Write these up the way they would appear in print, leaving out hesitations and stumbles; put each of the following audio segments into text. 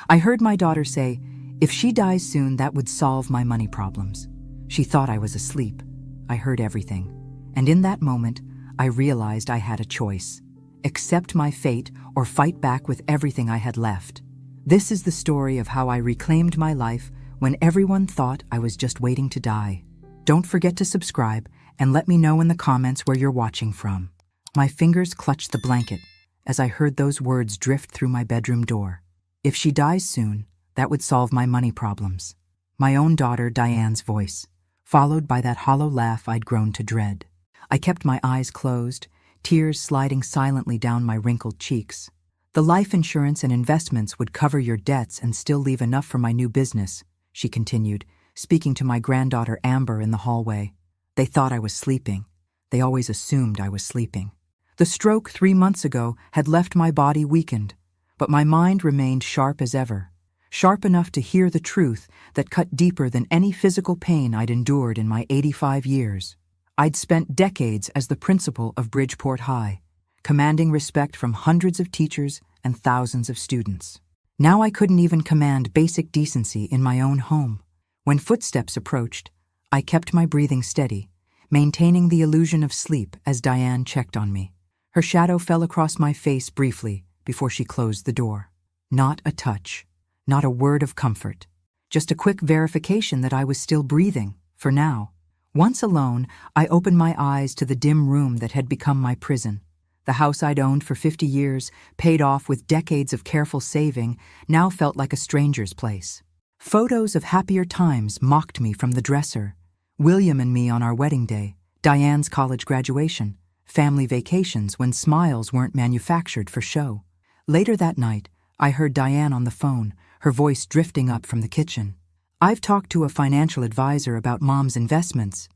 I heard my daughter say, if she dies soon, that would solve my money problems. She thought I was asleep. I heard everything. And in that moment, I realized I had a choice. Accept my fate or fight back with everything I had left. This is the story of how I reclaimed my life when everyone thought I was just waiting to die. Don't forget to subscribe and let me know in the comments where you're watching from. My fingers clutched the blanket as I heard those words drift through my bedroom door. If she dies soon, that would solve my money problems. My own daughter Diane's voice, followed by that hollow laugh I'd grown to dread. I kept my eyes closed, tears sliding silently down my wrinkled cheeks. The life insurance and investments would cover your debts and still leave enough for my new business, she continued, speaking to my granddaughter Amber in the hallway. They thought I was sleeping. They always assumed I was sleeping. The stroke 3 months ago had left my body weakened, but my mind remained sharp as ever, sharp enough to hear the truth that cut deeper than any physical pain I'd endured in my 85 years. I'd spent decades as the principal of Bridgeport High, commanding respect from hundreds of teachers and thousands of students. Now I couldn't even command basic decency in my own home. When footsteps approached, I kept my breathing steady, maintaining the illusion of sleep as Diane checked on me. Her shadow fell across my face briefly before she closed the door. Not a touch, not a word of comfort, just a quick verification that I was still breathing, for now. Once alone, I opened my eyes to the dim room that had become my prison. The house I'd owned for 50 years, paid off with decades of careful saving, now felt like a stranger's place. Photos of happier times mocked me from the dresser. William and me on our wedding day, Diane's college graduation, family vacations when smiles weren't manufactured for show. Later that night, I heard Diane on the phone, her voice drifting up from the kitchen. I've talked to a financial advisor about Mom's investments.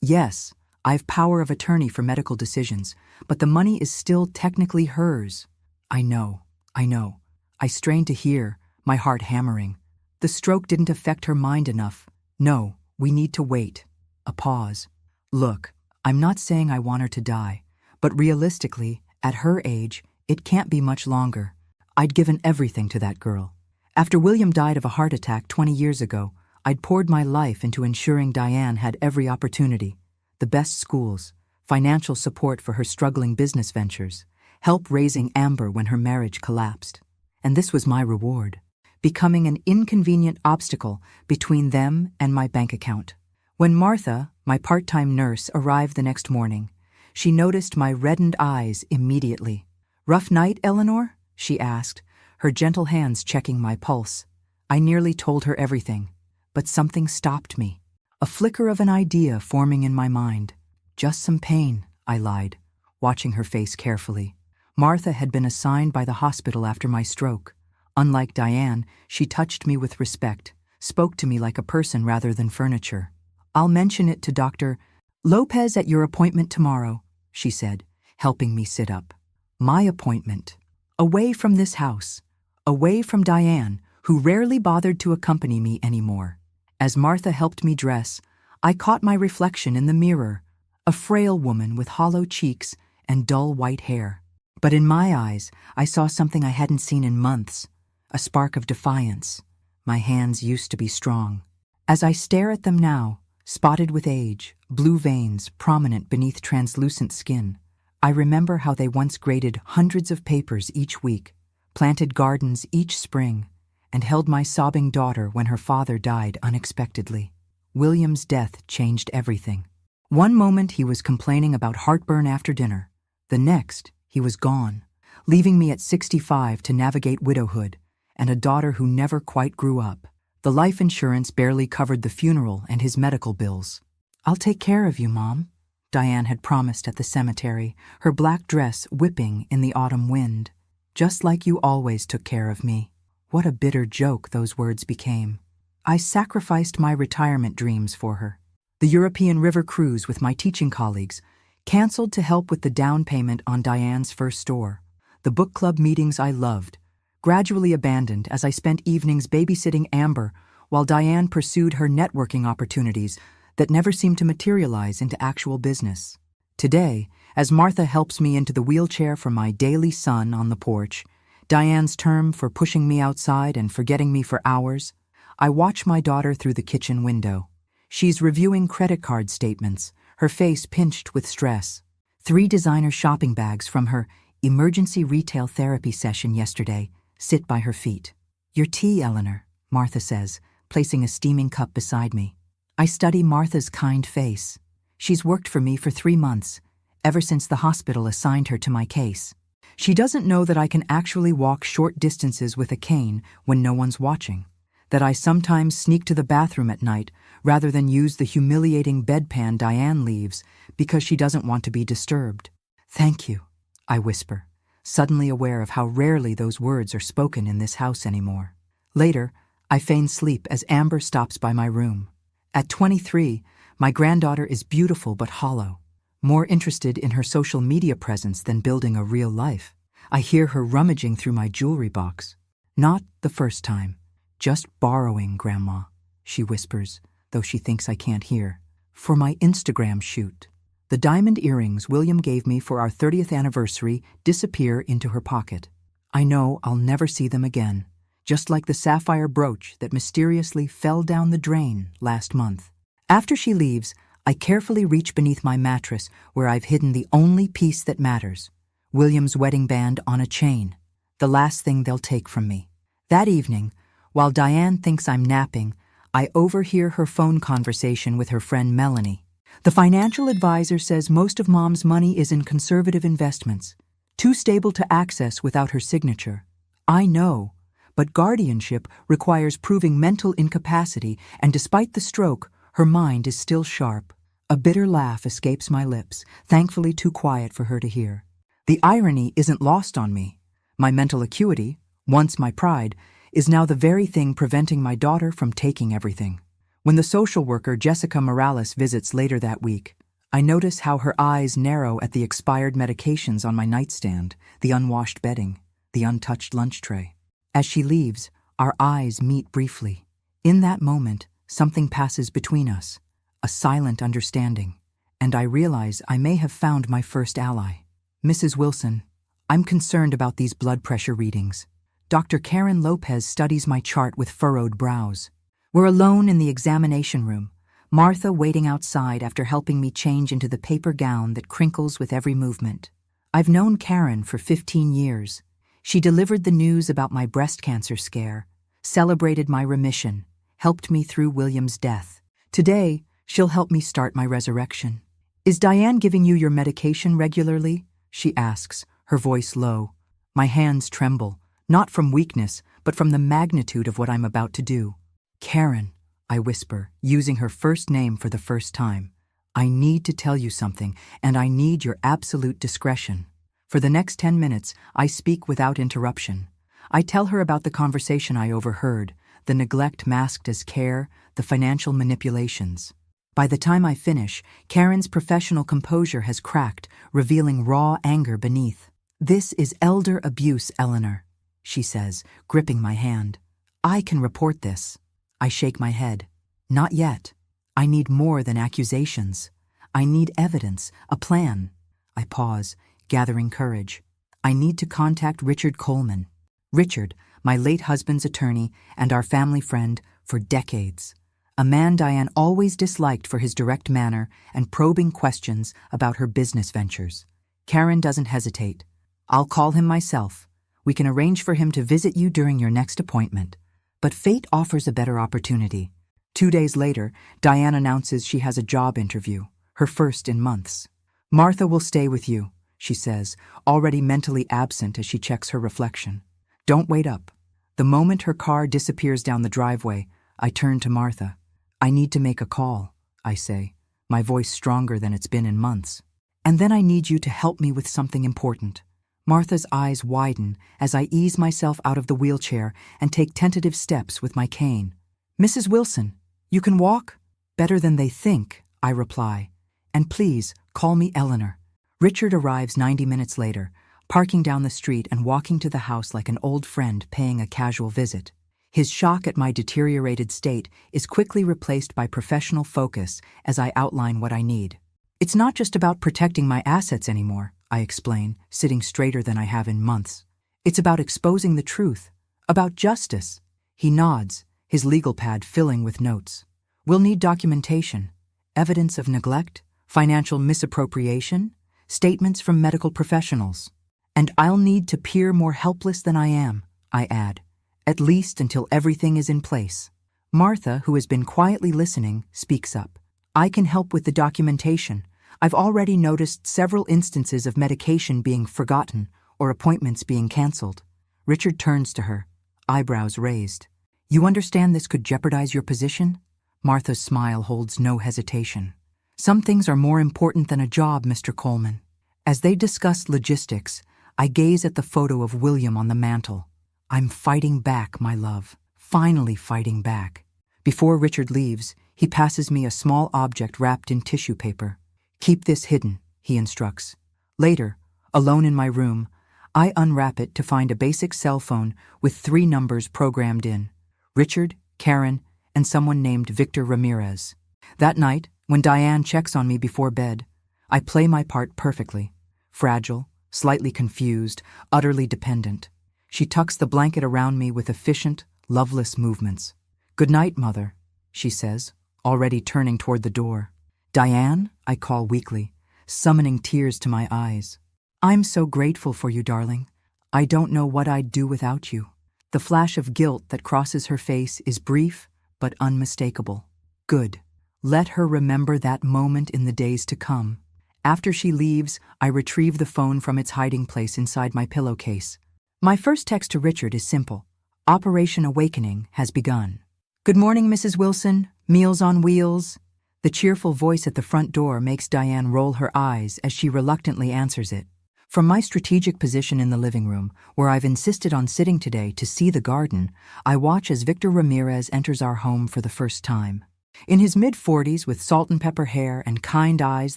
Yes, I've power of attorney for medical decisions, but the money is still technically hers. I know. I strained to hear, my heart hammering. The stroke didn't affect her mind enough. No, we need to wait. A pause. Look, I'm not saying I want her to die, but realistically, at her age, it can't be much longer. I'd given everything to that girl. After William died of a heart attack 20 years ago, I'd poured my life into ensuring Diane had every opportunity. The best schools, financial support for her struggling business ventures, help raising Amber when her marriage collapsed. And this was my reward, becoming an inconvenient obstacle between them and my bank account. When Martha, my part-time nurse, arrived the next morning, she noticed my reddened eyes immediately. "Rough night, Eleanor?" she asked, her gentle hands checking my pulse. I nearly told her everything, but something stopped me. A flicker of an idea forming in my mind. "Just some pain," I lied, watching her face carefully. Martha had been assigned by the hospital after my stroke. Unlike Diane, she touched me with respect, spoke to me like a person rather than furniture. "I'll mention it to Dr. Lopez at your appointment tomorrow," she said, helping me sit up. My appointment. Away from this house. Away from Diane, who rarely bothered to accompany me anymore. As Martha helped me dress, I caught my reflection in the mirror, a frail woman with hollow cheeks and dull white hair. But in my eyes, I saw something I hadn't seen in months, a spark of defiance. My hands used to be strong. As I stare at them now, spotted with age, blue veins prominent beneath translucent skin, I remember how they once graded hundreds of papers each week, planted gardens each spring, and held my sobbing daughter when her father died unexpectedly. William's death changed everything. One moment he was complaining about heartburn after dinner. The next, he was gone, leaving me at 65 to navigate widowhood and a daughter who never quite grew up. The life insurance barely covered the funeral and his medical bills. "I'll take care of you, Mom," Diane had promised at the cemetery, her black dress whipping in the autumn wind. "Just like you always took care of me." What a bitter joke those words became. I sacrificed my retirement dreams for her. The European river cruise with my teaching colleagues, canceled to help with the down payment on Diane's first store. The book club meetings I loved, gradually abandoned as I spent evenings babysitting Amber while Diane pursued her networking opportunities that never seemed to materialize into actual business. Today, as Martha helps me into the wheelchair for my daily son on the porch, Diane's term for pushing me outside and forgetting me for hours. I watch my daughter through the kitchen window. She's reviewing credit card statements, her face pinched with stress. 3 designer shopping bags from her emergency retail therapy session yesterday sit by her feet. "Your tea, Eleanor," Martha says, placing a steaming cup beside me. I study Martha's kind face. She's worked for me for 3 months, ever since the hospital assigned her to my case. She doesn't know that I can actually walk short distances with a cane when no one's watching, that I sometimes sneak to the bathroom at night rather than use the humiliating bedpan Diane leaves because she doesn't want to be disturbed. "Thank you," I whisper, suddenly aware of how rarely those words are spoken in this house anymore. Later, I feign sleep as Amber stops by my room. At 23, my granddaughter is beautiful but hollow, more interested in her social media presence than building a real life. I hear her rummaging through my jewelry box. "Not the first time. Just borrowing, Grandma," she whispers, though she thinks I can't hear. "For my Instagram shoot." The diamond earrings William gave me for our 30th anniversary disappear into her pocket. I know I'll never see them again, just like the sapphire brooch that mysteriously fell down the drain last month. After she leaves, I carefully reach beneath my mattress where I've hidden the only piece that matters, William's wedding band on a chain, the last thing they'll take from me. That evening, while Diane thinks I'm napping, I overhear her phone conversation with her friend Melanie. The financial advisor says most of Mom's money is in conservative investments, too stable to access without her signature. I know, but guardianship requires proving mental incapacity, and despite the stroke, her mind is still sharp. A bitter laugh escapes my lips, thankfully too quiet for her to hear. The irony isn't lost on me. My mental acuity, once my pride, is now the very thing preventing my daughter from taking everything. When the social worker Jessica Morales visits later that week, I notice how her eyes narrow at the expired medications on my nightstand, the unwashed bedding, the untouched lunch tray. As she leaves, our eyes meet briefly. In that moment, something passes between us, a silent understanding, and I realize I may have found my first ally. "Mrs. Wilson, I'm concerned about these blood pressure readings." Dr. Karen Lopez studies my chart with furrowed brows. We're alone in the examination room, Martha waiting outside after helping me change into the paper gown that crinkles with every movement. I've known Karen for 15 years. She delivered the news about my breast cancer scare, celebrated my remission, helped me through William's death. Today, she'll help me start my resurrection. "Is Diane giving you your medication regularly?" she asks, her voice low. My hands tremble, not from weakness, but from the magnitude of what I'm about to do. "Karen," I whisper, using her first name for the first time. "I need to tell you something, and I need your absolute discretion." For the next 10 minutes, I speak without interruption. I tell her about the conversation I overheard, the neglect masked as care, the financial manipulations. By the time I finish, Karen's professional composure has cracked, revealing raw anger beneath. "This is elder abuse, Eleanor," she says, gripping my hand. "I can report this." I shake my head. "Not yet. I need more than accusations. I need evidence, a plan." I pause, gathering courage. "I need to contact Richard Coleman." Richard, my late husband's attorney and our family friend for decades. A man Diane always disliked for his direct manner and probing questions about her business ventures. Karen doesn't hesitate. "I'll call him myself. We can arrange for him to visit you during your next appointment." But fate offers a better opportunity. 2 days later, Diane announces she has a job interview, her first in months. "Martha will stay with you," she says, already mentally absent as she checks her reflection. "Don't wait up." The moment her car disappears down the driveway, I turn to Martha. "I need to make a call," I say, my voice stronger than it's been in months. "And then I need you to help me with something important." Martha's eyes widen as I ease myself out of the wheelchair and take tentative steps with my cane. "Mrs. Wilson, you can walk?" "Better than they think," I reply. "And please, call me Eleanor." Richard arrives 90 minutes later, parking down the street and walking to the house like an old friend paying a casual visit. His shock at my deteriorated state is quickly replaced by professional focus as I outline what I need. "It's not just about protecting my assets anymore," I explain, sitting straighter than I have in months. It's about exposing the truth, about justice. He nods, his legal pad filling with notes. We'll need documentation, evidence of neglect, financial misappropriation, statements from medical professionals. And I'll need to appear more helpless than I am, I add, at least until everything is in place. Martha, who has been quietly listening, speaks up. I can help with the documentation. I've already noticed several instances of medication being forgotten or appointments being canceled. Richard turns to her, eyebrows raised. You understand this could jeopardize your position? Martha's smile holds no hesitation. Some things are more important than a job, Mr. Coleman. As they discuss logistics, I gaze at the photo of William on the mantel. I'm fighting back, my love. Finally fighting back. Before Richard leaves, he passes me a small object wrapped in tissue paper. Keep this hidden, he instructs. Later, alone in my room, I unwrap it to find a basic cell phone with 3 numbers programmed in. Richard, Karen, and someone named Victor Ramirez. That night, when Diane checks on me before bed, I play my part perfectly. Fragile, slightly confused, utterly dependent. She tucks the blanket around me with efficient, loveless movements. Good night, Mother, she says, already turning toward the door. Diane, I call weakly, summoning tears to my eyes. I'm so grateful for you, darling. I don't know what I'd do without you. The flash of guilt that crosses her face is brief but unmistakable. Good. Let her remember that moment in the days to come. After she leaves, I retrieve the phone from its hiding place inside my pillowcase. My first text to Richard is simple. Operation Awakening has begun. Good morning, Mrs. Wilson. Meals on Wheels. The cheerful voice at the front door makes Diane roll her eyes as she reluctantly answers it. From my strategic position in the living room, where I've insisted on sitting today to see the garden, I watch as Victor Ramirez enters our home for the first time. In his mid-40s, with salt and pepper hair and kind eyes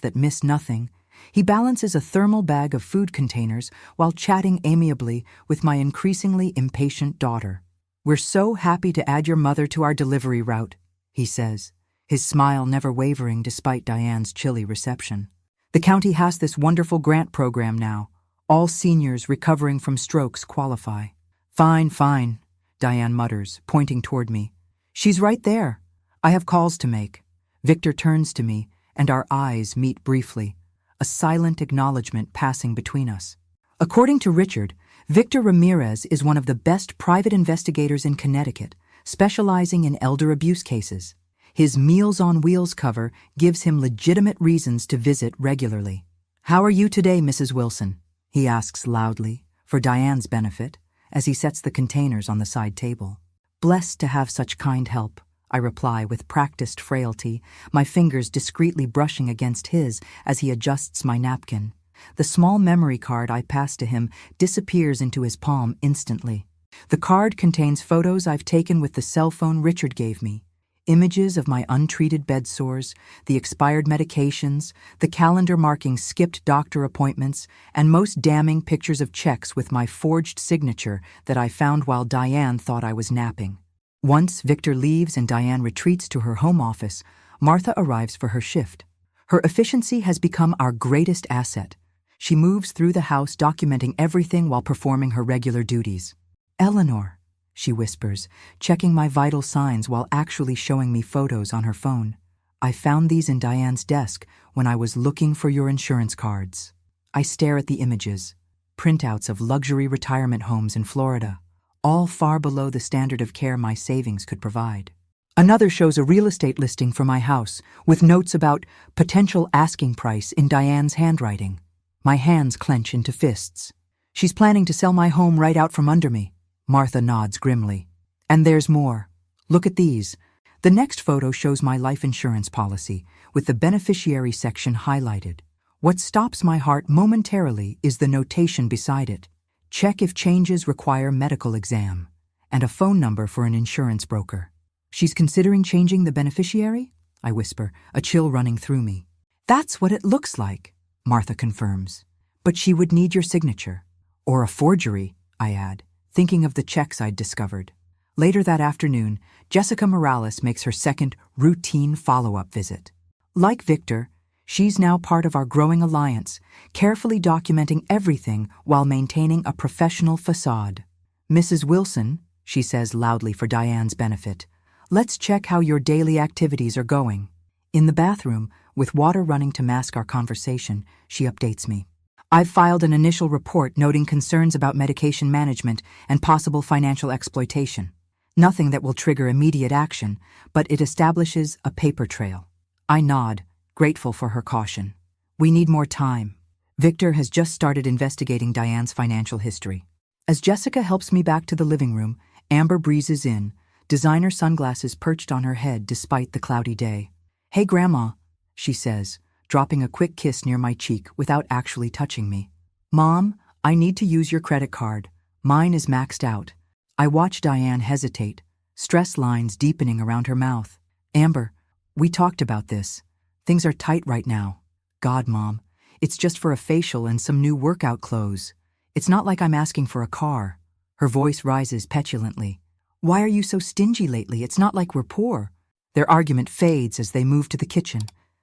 that miss nothing, he balances a thermal bag of food containers while chatting amiably with my increasingly impatient daughter. We're so happy to add your mother to our delivery route, he says, his smile never wavering despite Diane's chilly reception. The county has this wonderful grant program now. All seniors recovering from strokes qualify. Fine, Diane mutters, pointing toward me. She's right there. I have calls to make. Victor turns to me, and our eyes meet briefly, a silent acknowledgement passing between us. According to Richard, Victor Ramirez is one of the best private investigators in Connecticut, specializing in elder abuse cases. His Meals on Wheels cover gives him legitimate reasons to visit regularly. How are you today, Mrs. Wilson? He asks loudly, for Diane's benefit, as he sets the containers on the side table. Blessed to have such kind help, I reply with practiced frailty, my fingers discreetly brushing against his as he adjusts my napkin. The small memory card I pass to him disappears into his palm instantly. The card contains photos I've taken with the cell phone Richard gave me. Images of my untreated bed sores, the expired medications, the calendar marking skipped doctor appointments, and most damning pictures of checks with my forged signature that I found while Diane thought I was napping. Once Victor leaves and Diane retreats to her home office, Martha arrives for her shift. Her efficiency has become our greatest asset. She moves through the house documenting everything while performing her regular duties. Eleanor, she whispers, checking my vital signs while actually showing me photos on her phone. I found these in Diane's desk when I was looking for your insurance cards. I stare at the images, printouts of luxury retirement homes in Florida, all far below the standard of care my savings could provide. Another shows a real estate listing for my house, with notes about potential asking price in Diane's handwriting. My hands clench into fists. She's planning to sell my home right out from under me. Martha nods grimly. And there's more. Look at these. The next photo shows my life insurance policy, with the beneficiary section highlighted. What stops my heart momentarily is the notation beside it. Check if changes require medical exam, and a phone number for an insurance broker. She's considering changing the beneficiary? I whisper, a chill running through me. That's what it looks like, Martha confirms. But she would need your signature. Or a forgery, I add, thinking of the checks I'd discovered. Later that afternoon, Jessica Morales makes her second routine follow-up visit. Like Victor, She's now part of our growing alliance, carefully documenting everything while maintaining a professional facade. Mrs. Wilson, she says loudly for Diane's benefit, let's check how your daily activities are going. In the bathroom, with water running to mask our conversation, she updates me. I've filed an initial report noting concerns about medication management and possible financial exploitation. Nothing that will trigger immediate action, but it establishes a paper trail. I nod, grateful for her caution. We need more time. Victor has just started investigating Diane's financial history. As Jessica helps me back to the living room, Amber breezes in, designer sunglasses perched on her head despite the cloudy day. Hey, Grandma, she says, dropping a quick kiss near my cheek without actually touching me. Mom, I need to use your credit card. Mine is maxed out. I watch Diane hesitate, stress lines deepening around her mouth. Amber, we talked about this. Things are tight right now. God, Mom, it's just for a facial and some new workout clothes. It's not like I'm asking for a car. Her voice rises petulantly. Why are you so stingy lately? It's not like we're poor. Their argument fades as they move to the kitchen,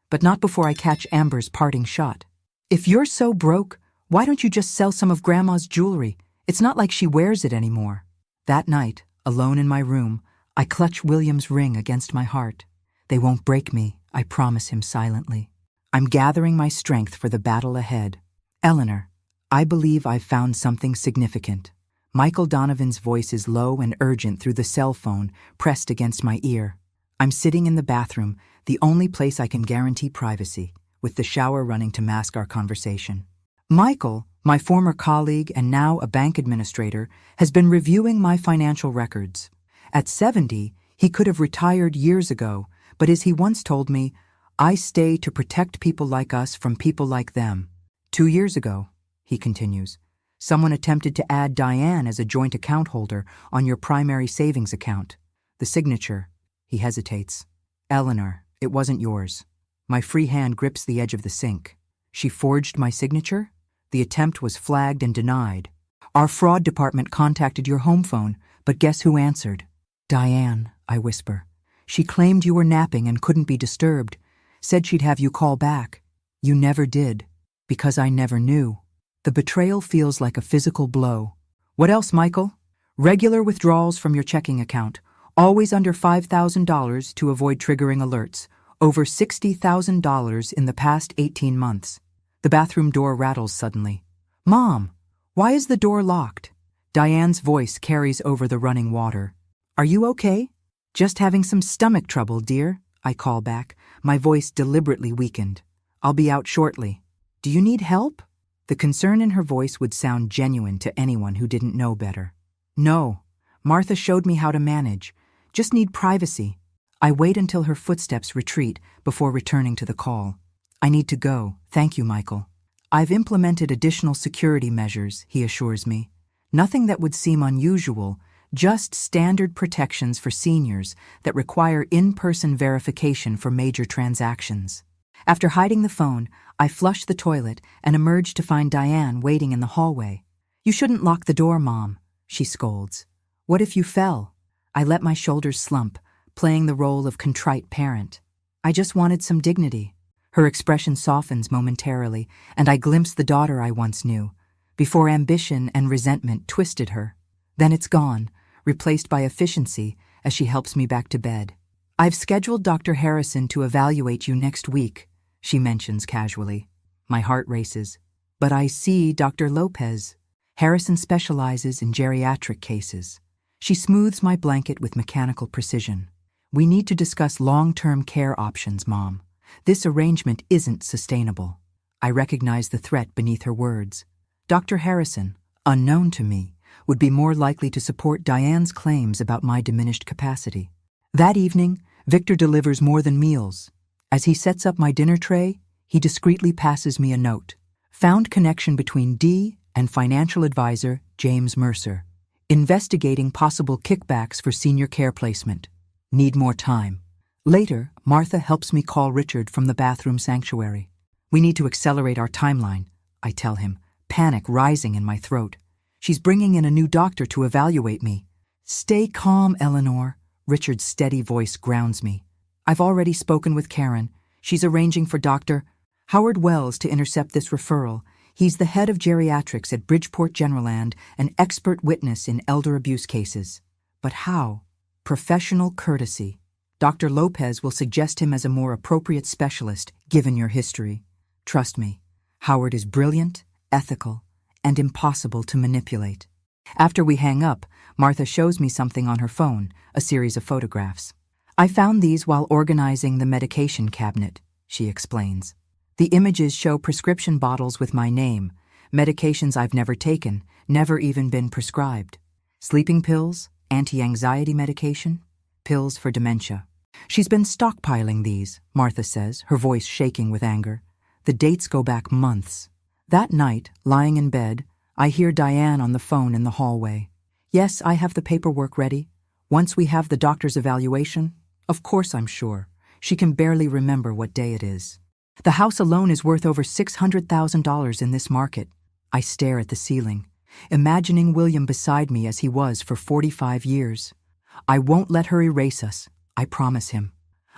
but not before I catch Amber's parting shot. If you're so broke, why don't you just sell some of Grandma's jewelry? It's not like she wears it anymore. That night, alone in my room, I clutch William's ring against my heart. They won't break me, I promise him silently. I'm gathering my strength for the battle ahead. Eleanor, I believe I've found something significant. Michael Donovan's voice is low and urgent through the cell phone pressed against my ear. I'm sitting in the bathroom, the only place I can guarantee privacy, with the shower running to mask our conversation. Michael, my former colleague and now a bank administrator, has been reviewing my financial records. At 70, he could have retired years ago, but as he once told me, I stay to protect people like us from people like them. 2 years ago, he continues, someone attempted to add Diane as a joint account holder on your primary savings account. The signature, he hesitates. Eleanor, it wasn't yours. My free hand grips the edge of the sink. She forged my signature? The attempt was flagged and denied. Our fraud department contacted your home phone, but guess who answered? Diane, I whisper. She claimed you were napping and couldn't be disturbed. Said she'd have you call back. You never did, because I never knew. The betrayal feels like a physical blow. What else, Michael? Regular withdrawals from your checking account. Always under $5,000 to avoid triggering alerts. Over $60,000 in the past 18 months. The bathroom door rattles suddenly. Mom, why is the door locked? Diane's voice carries over the running water. Are you okay? Just having some stomach trouble, dear, I call back, my voice deliberately weakened. I'll be out shortly. Do you need help? The concern in her voice would sound genuine to anyone who didn't know better. No, Martha showed me how to manage. Just need privacy. I wait until her footsteps retreat before returning to the call. I need to go, thank you, Michael. I've implemented additional security measures, he assures me. Nothing that would seem unusual, just standard protections for seniors that require in-person verification for major transactions. After hiding the phone, I flush the toilet and emerge to find Diane waiting in the hallway. You shouldn't lock the door, Mom, she scolds. What if you fell? I let my shoulders slump, playing the role of contrite parent. I just wanted some dignity. Her expression softens momentarily, and I glimpse the daughter I once knew, before ambition and resentment twisted her. Then it's gone, replaced by efficiency as she helps me back to bed. I've scheduled Dr. Harrison to evaluate you next week, she mentions casually. My heart races. But I see Dr. Lopez. Harrison specializes in geriatric cases. She smooths my blanket with mechanical precision. We need to discuss long-term care options, Mom. This arrangement isn't sustainable. I recognize the threat beneath her words. Dr. Harrison, unknown to me, would be more likely to support Diane's claims about my diminished capacity. That evening, Victor delivers more than meals. As he sets up my dinner tray, he discreetly passes me a note. Found connection between Dee and financial advisor James Mercer. Investigating possible kickbacks for senior care placement. Need more time. Later, Martha helps me call Richard from the bathroom sanctuary. We need to accelerate our timeline, I tell him, panic rising in my throat. She's bringing in a new doctor to evaluate me. Stay calm, Eleanor. Richard's steady voice grounds me. I've already spoken with Karen. She's arranging for Dr. Howard Wells to intercept this referral. He's the head of geriatrics at Bridgeport General and an expert witness in elder abuse cases. But how? Professional courtesy. Dr. Lopez will suggest him as a more appropriate specialist, given your history. Trust me, Howard is brilliant, ethical, and impossible to manipulate. After we hang up, Martha shows me something on her phone, a series of photographs. I found these while organizing the medication cabinet, she explains. The images show prescription bottles with my name, medications I've never taken, never even been prescribed. Sleeping pills, anti-anxiety medication, pills for dementia. She's been stockpiling these, Martha says, her voice shaking with anger. The dates go back months. That night, lying in bed, I hear Diane on the phone in the hallway. Yes, I have the paperwork ready. Once we have the doctor's evaluation, of course I'm sure. She can barely remember what day it is. The house alone is worth over $600,000 in this market. I stare at the ceiling, imagining William beside me as he was for 45 years. I won't let her erase us, I promise him.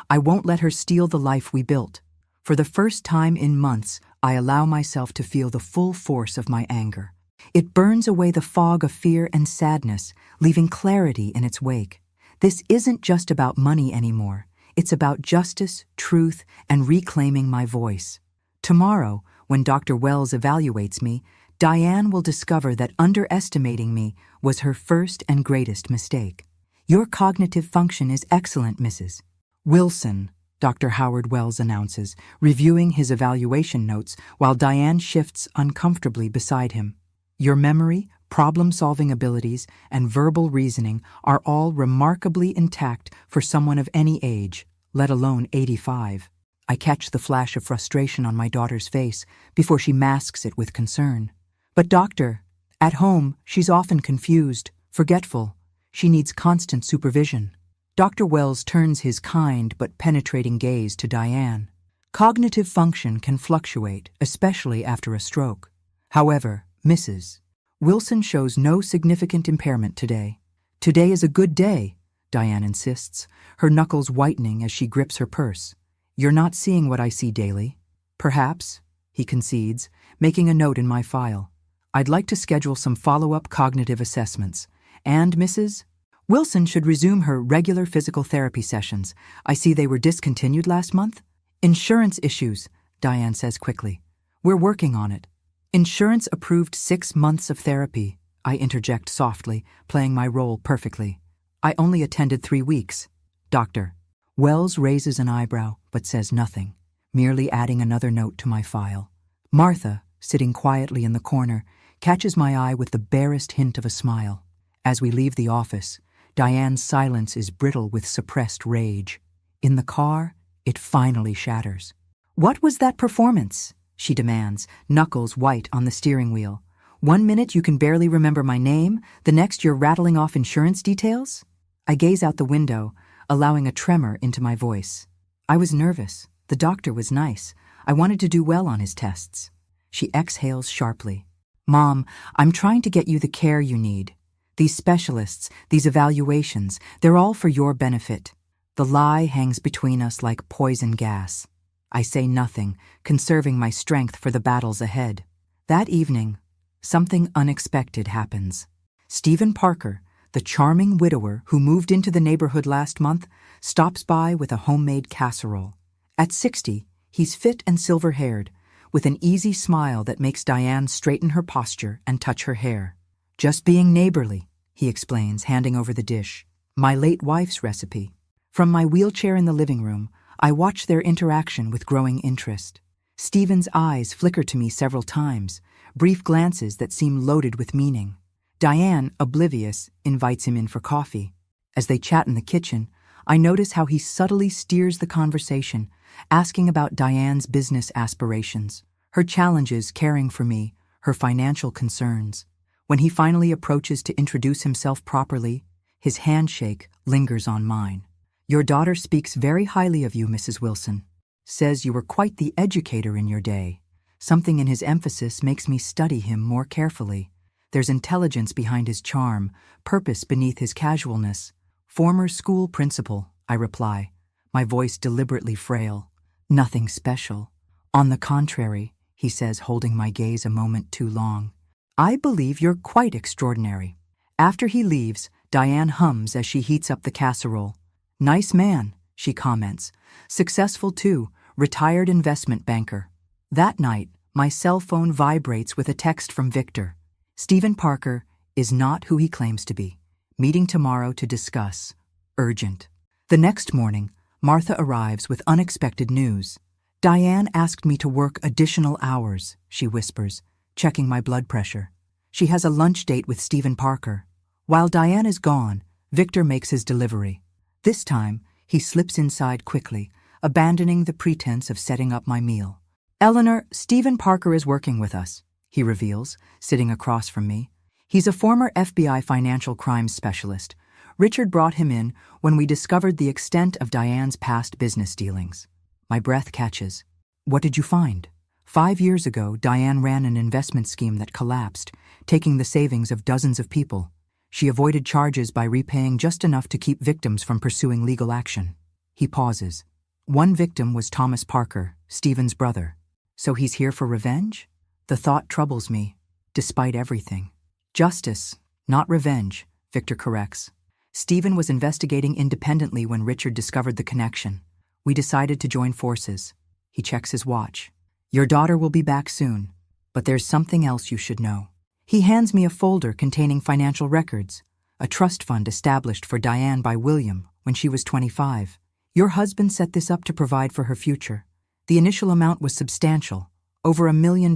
I won't let her steal the life we built. For the first time in months, I allow myself to feel the full force of my anger. It burns away the fog of fear and sadness, leaving clarity in its wake. This isn't just about money anymore. It's about justice, truth, and reclaiming my voice. Tomorrow, when Dr. Wells evaluates me, Diane will discover that underestimating me was her first and greatest mistake. Your cognitive function is excellent, Mrs. Wilson, Dr. Howard Wells announces, reviewing his evaluation notes while Diane shifts uncomfortably beside him. Your memory, problem-solving abilities, and verbal reasoning are all remarkably intact for someone of any age, let alone 85. I catch the flash of frustration on my daughter's face before she masks it with concern. But doctor, at home, she's often confused, forgetful. She needs constant supervision. Dr. Wells turns his kind but penetrating gaze to Diane. Cognitive function can fluctuate, especially after a stroke. However, Mrs. Wilson shows no significant impairment today. Today is a good day, Diane insists, her knuckles whitening as she grips her purse. You're not seeing what I see daily. Perhaps, he concedes, making a note in my file. I'd like to schedule some follow-up cognitive assessments. And Mrs. Wilson should resume her regular physical therapy sessions. I see they were discontinued last month. Insurance issues, Diane says quickly. We're working on it. Insurance approved 6 months of therapy, I interject softly, playing my role perfectly. I only attended 3 weeks. Doctor. Wells raises an eyebrow, but says nothing, merely adding another note to my file. Martha, sitting quietly in the corner, catches my eye with the barest hint of a smile. As we leave the office, Diane's silence is brittle with suppressed rage. In the car, it finally shatters. What was that performance? She demands, knuckles white on the steering wheel. 1 minute you can barely remember my name, the next you're rattling off insurance details? I gaze out the window, allowing a tremor into my voice. I was nervous. The doctor was nice. I wanted to do well on his tests. She exhales sharply. Mom, I'm trying to get you the care you need. These specialists, these evaluations, they're all for your benefit. The lie hangs between us like poison gas. I say nothing, conserving my strength for the battles ahead. That evening, something unexpected happens. Stephen Parker, the charming widower who moved into the neighborhood last month, stops by with a homemade casserole. At 60, he's fit and silver-haired, with an easy smile that makes Diane straighten her posture and touch her hair. Just being neighborly, he explains, handing over the dish. My late wife's recipe. From my wheelchair in the living room, I watch their interaction with growing interest. Stephen's eyes flicker to me several times, brief glances that seem loaded with meaning. Diane, oblivious, invites him in for coffee. As they chat in the kitchen, I notice how he subtly steers the conversation, asking about Diane's business aspirations, her challenges caring for me, her financial concerns. When he finally approaches to introduce himself properly, his handshake lingers on mine. Your daughter speaks very highly of you, Mrs. Wilson. Says you were quite the educator in your day. Something in his emphasis makes me study him more carefully. There's intelligence behind his charm, purpose beneath his casualness. Former school principal, I reply, my voice deliberately frail. Nothing special. On the contrary, he says, holding my gaze a moment too long, I believe you're quite extraordinary. After he leaves, Diane hums as she heats up the casserole. Nice man, she comments. Successful too, retired investment banker. That night, my cell phone vibrates with a text from Victor. Stephen Parker is not who he claims to be. Meeting tomorrow to discuss. Urgent. The next morning, Martha arrives with unexpected news. Diane asked me to work additional hours, she whispers, checking my blood pressure. She has a lunch date with Stephen Parker. While Diane is gone, Victor makes his delivery. This time, he slips inside quickly, abandoning the pretense of setting up my meal. Eleanor, Stephen Parker is working with us, he reveals, sitting across from me. He's a former FBI financial crimes specialist. Richard brought him in when we discovered the extent of Diane's past business dealings. My breath catches. What did you find? 5 years ago, Diane ran an investment scheme that collapsed, taking the savings of dozens of people. She avoided charges by repaying just enough to keep victims from pursuing legal action. He pauses. One victim was Thomas Parker, Stephen's brother. So he's here for revenge? The thought troubles me, despite everything. Justice, not revenge, Victor corrects. Stephen was investigating independently when Richard discovered the connection. We decided to join forces. He checks his watch. Your daughter will be back soon, but there's something else you should know. He hands me a folder containing financial records, a trust fund established for Diane by William when she was 25. Your husband set this up to provide for her future. The initial amount was substantial, over $1 million.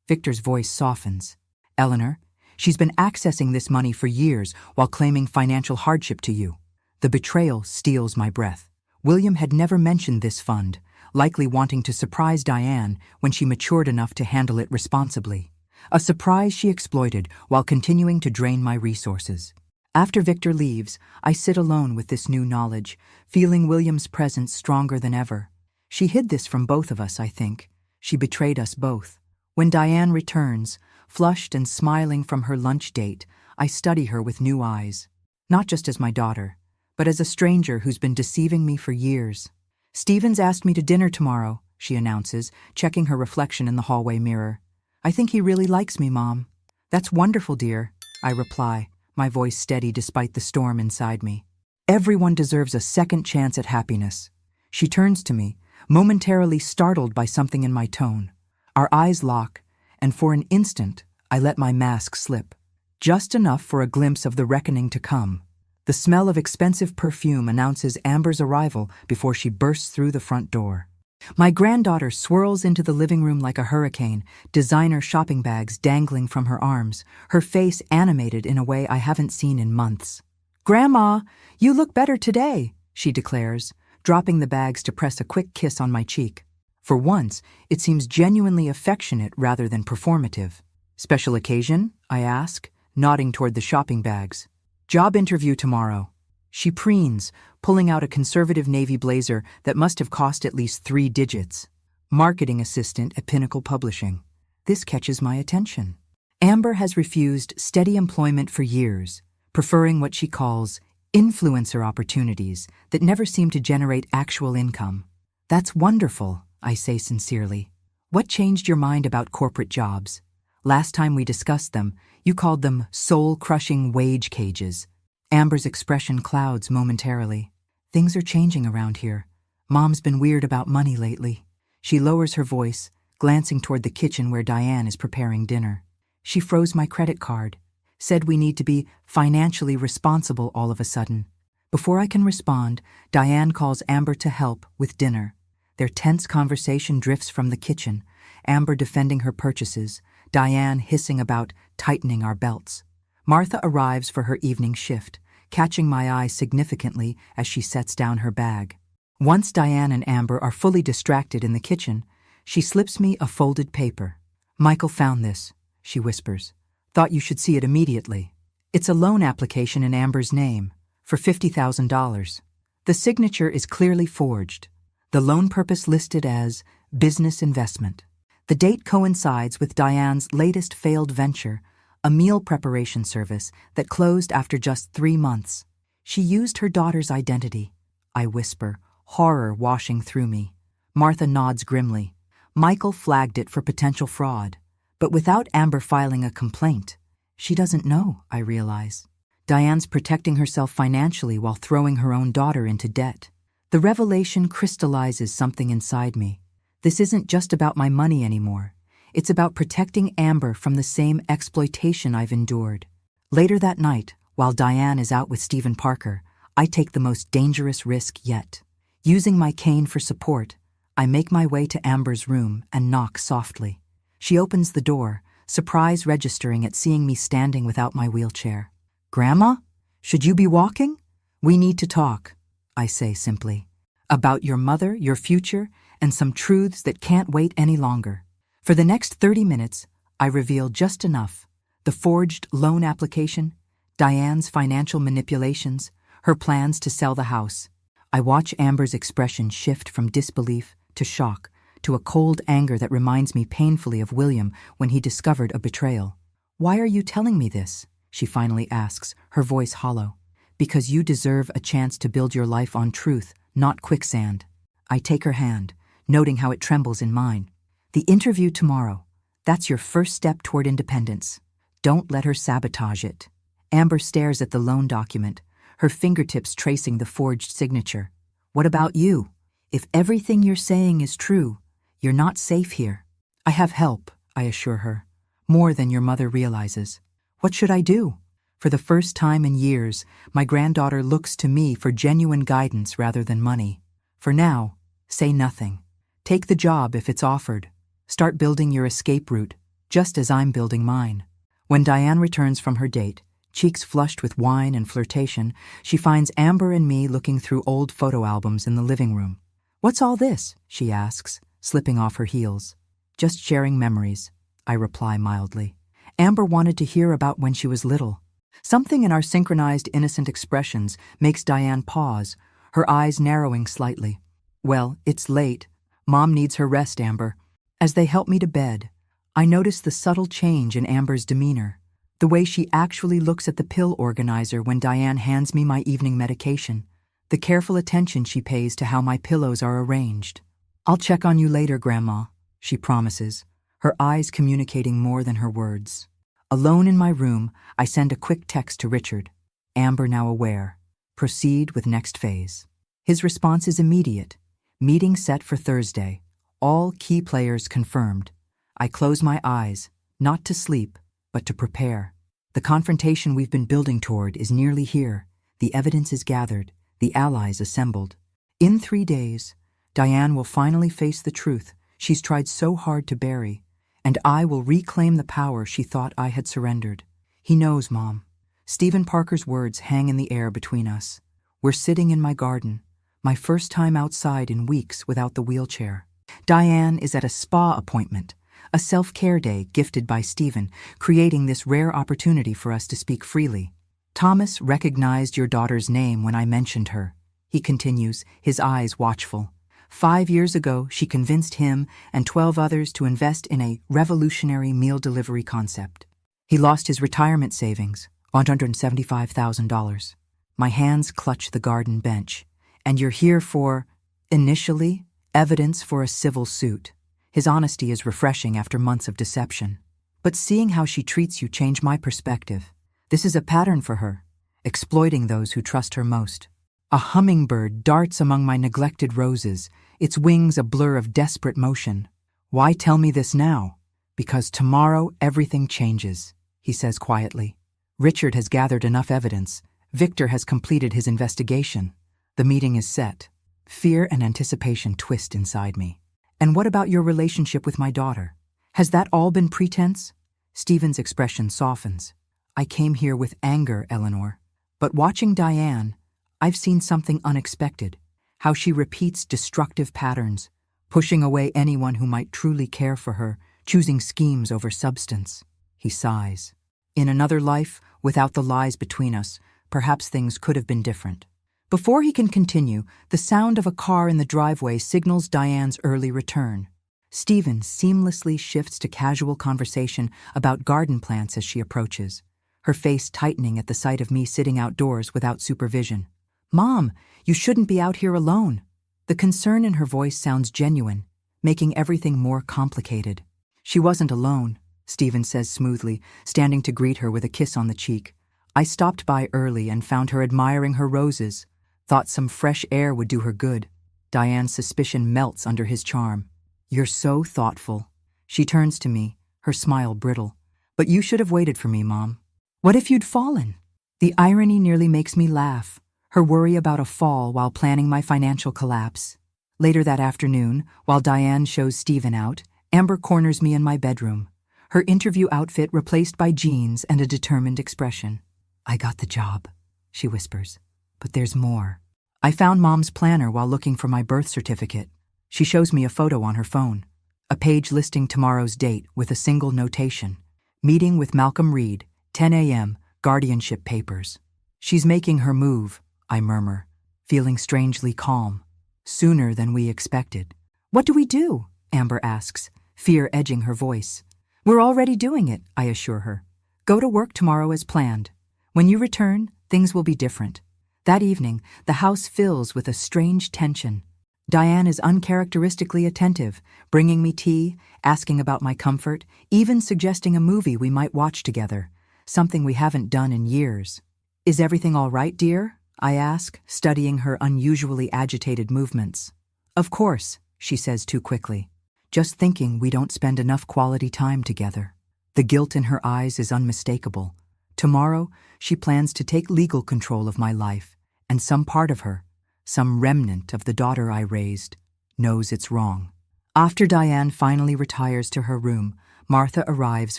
Victor's voice softens. Eleanor, she's been accessing this money for years while claiming financial hardship to you. The betrayal steals my breath. William had never mentioned this fund, likely wanting to surprise Diane when she matured enough to handle it responsibly. A surprise she exploited while continuing to drain my resources. After Victor leaves, I sit alone with this new knowledge, feeling William's presence stronger than ever. She hid this from both of us, I think. She betrayed us both. When Diane returns, flushed and smiling from her lunch date, I study her with new eyes. Not just as my daughter, but as a stranger who's been deceiving me for years. Stephen's asked me to dinner tomorrow, she announces, checking her reflection in the hallway mirror. I think he really likes me, Mom. That's wonderful, dear, I reply, my voice steady despite the storm inside me. Everyone deserves a second chance at happiness. She turns to me, momentarily startled by something in my tone. Our eyes lock, and for an instant, I let my mask slip. Just enough for a glimpse of the reckoning to come. The smell of expensive perfume announces Amber's arrival before she bursts through the front door. My granddaughter swirls into the living room like a hurricane, designer shopping bags dangling from her arms, her face animated in a way I haven't seen in months. Grandma, you look better today, she declares, dropping the bags to press a quick kiss on my cheek. For once, it seems genuinely affectionate rather than performative. Special occasion? I ask, nodding toward the shopping bags. Job interview tomorrow. She preens, pulling out a conservative navy blazer that must have cost at least 3 digits. Marketing assistant at Pinnacle Publishing. This catches my attention. Amber has refused steady employment for years, preferring what she calls influencer opportunities that never seem to generate actual income. That's wonderful, I say sincerely. What changed your mind about corporate jobs? Last time we discussed them, you called them soul-crushing wage cages. Amber's expression clouds momentarily. Things are changing around here. Mom's been weird about money lately. She lowers her voice, glancing toward the kitchen where Diane is preparing dinner. She froze my credit card, said we need to be financially responsible all of a sudden. Before I can respond, Diane calls Amber to help with dinner. Their tense conversation drifts from the kitchen, Amber defending her purchases, Diane hissing about tightening our belts. Martha arrives for her evening shift, catching my eye significantly as she sets down her bag. Once Diane and Amber are fully distracted in the kitchen, she slips me a folded paper. Michael found this, she whispers. Thought you should see it immediately. It's a loan application in Amber's name, for $50,000. The signature is clearly forged. The loan purpose listed as business investment. The date coincides with Diane's latest failed venture, a meal preparation service that closed after just 3 months. She used her daughter's identity, I whisper, horror washing through me. Martha nods grimly. Michael flagged it for potential fraud, but without Amber filing a complaint. She doesn't know, I realize. Diane's protecting herself financially while throwing her own daughter into debt. The revelation crystallizes something inside me. This isn't just about my money anymore. It's about protecting Amber from the same exploitation I've endured. Later that night, while Diane is out with Stephen Parker, I take the most dangerous risk yet. Using my cane for support, I make my way to Amber's room and knock softly. She opens the door, surprise registering at seeing me standing without my wheelchair. "Grandma, should you be walking? We need to talk," I say simply. "About your mother, your future, and some truths that can't wait any longer." For the next 30 minutes, I reveal just enough: the forged loan application, Diane's financial manipulations, her plans to sell the house. I watch Amber's expression shift from disbelief to shock to a cold anger that reminds me painfully of William when he discovered a betrayal. "Why are you telling me this?" she finally asks, her voice hollow. "Because you deserve a chance to build your life on truth, not quicksand." I take her hand, noting how it trembles in mine. "The interview tomorrow. That's your first step toward independence. Don't let her sabotage it." Amber stares at the loan document, her fingertips tracing the forged signature. "What about you? If everything you're saying is true, you're not safe here." "I have help," I assure her. "More than your mother realizes." "What should I do?" For the first time in years, my granddaughter looks to me for genuine guidance rather than money. For now, say nothing. Take the job if it's offered. Start building your escape route, just as I'm building mine. When Diane returns from her date, cheeks flushed with wine and flirtation, she finds Amber and me looking through old photo albums in the living room. "What's all this?" she asks, slipping off her heels. "Just sharing memories," I reply mildly. Amber wanted to hear about when she was little. Something in our synchronized innocent expressions makes Diane pause, her eyes narrowing slightly. "Well, it's late. Mom needs her rest, Amber." As they help me to bed, I notice the subtle change in Amber's demeanor, the way she actually looks at the pill organizer when Diane hands me my evening medication, the careful attention she pays to how my pillows are arranged. "I'll check on you later, Grandma," she promises, her eyes communicating more than her words. Alone in my room, I send a quick text to Richard. "Amber now aware. Proceed with next phase." His response is immediate. "Meeting set for Thursday. All key players confirmed." I close my eyes, not to sleep, but to prepare. The confrontation we've been building toward is nearly here. The evidence is gathered, the allies assembled. In 3 days, Diane will finally face the truth she's tried so hard to bury, and I will reclaim the power she thought I had surrendered. He knows, Mom. Stephen Parker's words hang in the air between us. We're sitting in my garden, my first time outside in weeks without the wheelchair. Diane is at a spa appointment, a self-care day gifted by Stephen, creating this rare opportunity for us to speak freely. "Thomas recognized your daughter's name when I mentioned her," he continues, his eyes watchful. "5 years ago, she convinced him and 12 others to invest in a revolutionary meal delivery concept. He lost his retirement savings, $175,000. My hands clutch the garden bench. And you're here for, initially, evidence for a civil suit. His honesty is refreshing after months of deception. But seeing how she treats you changed my perspective. This is a pattern for her, exploiting those who trust her most. A hummingbird darts among my neglected roses, its wings a blur of desperate motion. Why tell me this now? Because tomorrow everything changes, he says quietly. Richard has gathered enough evidence. Victor has completed his investigation. The meeting is set. Fear and anticipation twist inside me. And what about your relationship with my daughter? Has that all been pretense? Stephen's expression softens. I came here with anger, Eleanor. But watching Diane, I've seen something unexpected. How she repeats destructive patterns, pushing away anyone who might truly care for her, choosing schemes over substance. He sighs. In another life, without the lies between us, perhaps things could have been different. Before he can continue, the sound of a car in the driveway signals Diane's early return. Stephen seamlessly shifts to casual conversation about garden plants as she approaches, her face tightening at the sight of me sitting outdoors without supervision. "Mom, you shouldn't be out here alone." The concern in her voice sounds genuine. making everything more complicated. She wasn't alone, Stephen says smoothly, standing to greet her with a kiss on the cheek. I stopped by early and found her admiring her roses. Thought some fresh air would do her good. Diane's suspicion melts under his charm. You're so thoughtful. She turns to me, her smile brittle. But you should have waited for me, Mom. What if you'd fallen? The irony nearly makes me laugh. Her worry about a fall while planning my financial collapse. Later that afternoon, while Diane shows Stephen out, Amber corners me in my bedroom. Her interview outfit replaced by jeans and a determined expression. I got the job, she whispers. But there's more. I found Mom's planner while looking for my birth certificate. She shows me a photo on her phone. A page listing tomorrow's date with a single notation. Meeting with Malcolm Reed, 10 a.m., guardianship papers. She's making her move, I murmur, feeling strangely calm. Sooner than we expected. What do we do? Amber asks, fear edging her voice. We're already doing it, I assure her. Go to work tomorrow as planned. When you return, things will be different. That evening, the house fills with a strange tension. Diane is uncharacteristically attentive, bringing me tea, asking about my comfort, even suggesting a movie we might watch together, something we haven't done in years. Is everything all right, dear? I ask, studying her unusually agitated movements. Of course, she says too quickly. Just thinking we don't spend enough quality time together. The guilt in her eyes is unmistakable. Tomorrow, she plans to take legal control of my life, and some part of her, some remnant of the daughter I raised, knows it's wrong. After Diane finally retires to her room, Martha arrives